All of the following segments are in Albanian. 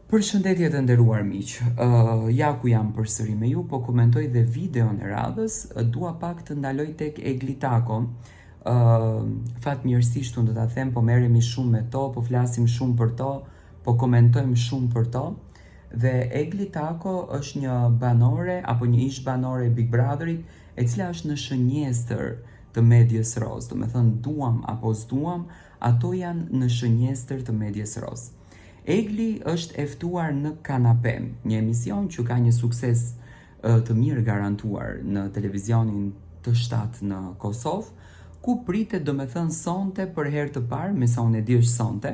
Përshëndetje të nderuar miq, ja ku jam përsëri me ju, po komentoj dhe videon e radhës, dua pak të ndaloj tek Egli Tako, fatmirësisht unë do ta them, po merremi shumë me to, po flasim shumë për to, po komentojmë shumë për to, dhe Egli Tako është një banore, apo një ish banore e Big Brotherit, e cila është në shënjestër të medias roz, do me thënë duam apo s'duam, ato janë në shënjestër të medias roz. Egli është e ftuar në Kanape, një emision që ka një sukses të mirë garantuar në televizionin të shtatë në Kosovë, ku pritet do me thënë sonte për herë të parë, me sa unë e di është sonte,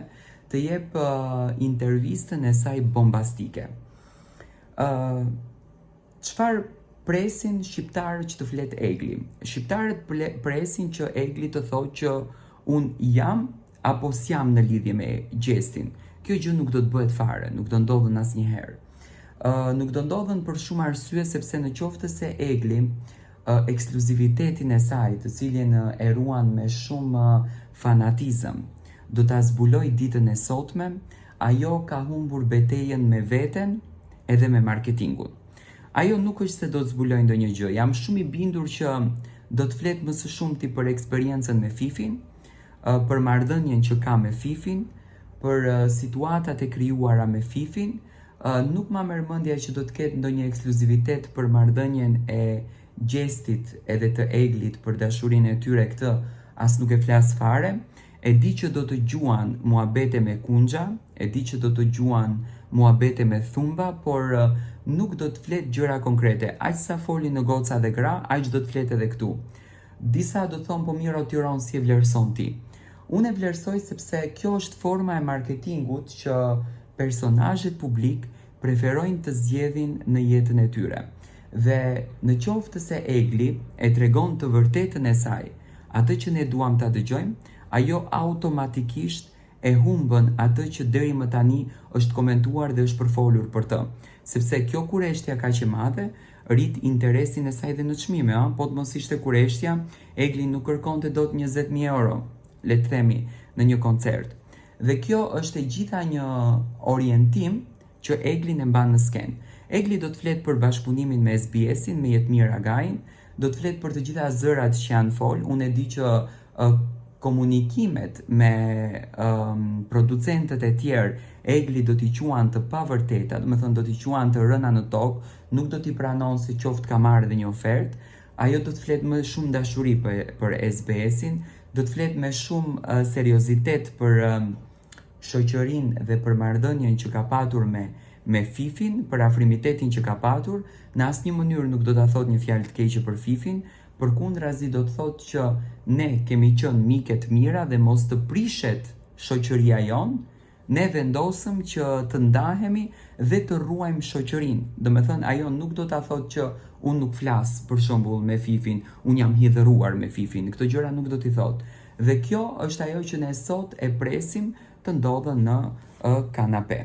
të jep intervistën e saj bombastike. Çfarë presin shqiptarët që të flet Egli? Shqiptarët presin që Egli të thotë që unë jam apo s'jam në lidhje me gjestin. Kjo gjë nuk do të bëhet fare, nuk do ndodhen asnjëherë. Nuk do ndodhen për shumë arsye, sepse në qoftë se Egli ekskluzivitetin e saj, të cilin e ruan me shumë fanatizëm, do ta zbuloj ditën e sotme, ajo ka humbur betejën me veten edhe me marketingun. Ajo nuk është se do të zbuloj ndonjë gjë, jam shumë i bindur që do të flet më së shumti për eksperiencën me Fifin, për marrëdhënien që ka me Fifin, për situatat e krijuara me Fifin. Nuk ma merr mendja që do të ketë ndonjë ekskluzivitet për marrëdhënien e Gjestit edhe të Eglit për dashurinë e tyre, këtë as nuk e flas fare. E di që do të gjuan muhabete me Kunxha, e di që do të gjuan muhabete me Thumba, por nuk do të flet gjëra konkrete. Aq sa foli në Goca dhe Gra, aq do të flet edhe këtu. Disa do thonë po mirë o Tiran, si e vlerëson ti? Unë e vlerësoj sepse kjo është forma e marketingut që personazhet publik preferojnë të zgjedhin në jetën e tyre. Dhe në qoftë se Egli e tregon të vërtetën e saj, atë që ne duam ta dëgjojmë, ajo automatikisht e humbën atë që deri më tani është komentuar dhe është përfolur për të. Sepse kjo kureshtja kaq e madhe rrit interesin e saj dhe në çmime, po të mos ishte kureshtja, Egli nuk kërkonte dot 20.000 euro. Le të themi, në një koncert. Dhe kjo është e gjitha një orientim që Eglin e mban në skenë. Egli do të flet për bashkëpunimin me SBS-in, me Jetmir Agajin, do të flet për të gjitha zërat që janë fol. Unë e di që komunikimet me producentët e tjerë, Egli do t'i quan të pavërteta, do me thënë do t'i quan të rëna në tokë, nuk do t'i pranon se qoftë ka marrë dhe një ofertë. Ajo do të flet më shumë dashuri për SBS-in, do të flet me shumë seriozitet për shoqërinë dhe për marrëdhënien që ka patur me Fifin, për afrimitetin që ka patur. Në asnjë mënyrë nuk do ta thotë një fjalë të keqe për Fifin, përkundrazi do të thotë që ne kemi qenë miqe të mira dhe mos të prishet shoqëria jon. Ne vendosëm që të ndahemi dhe të ruajmë shoqërinë. Do me thënë, ajo nuk do ta thotë që unë nuk flas për shembull me Fifin, unë jam hidhëruar me Fifin. Këto gjëra nuk do t'i thotë. Dhe kjo është ajo që ne sot e presim të ndodhen në Kanape.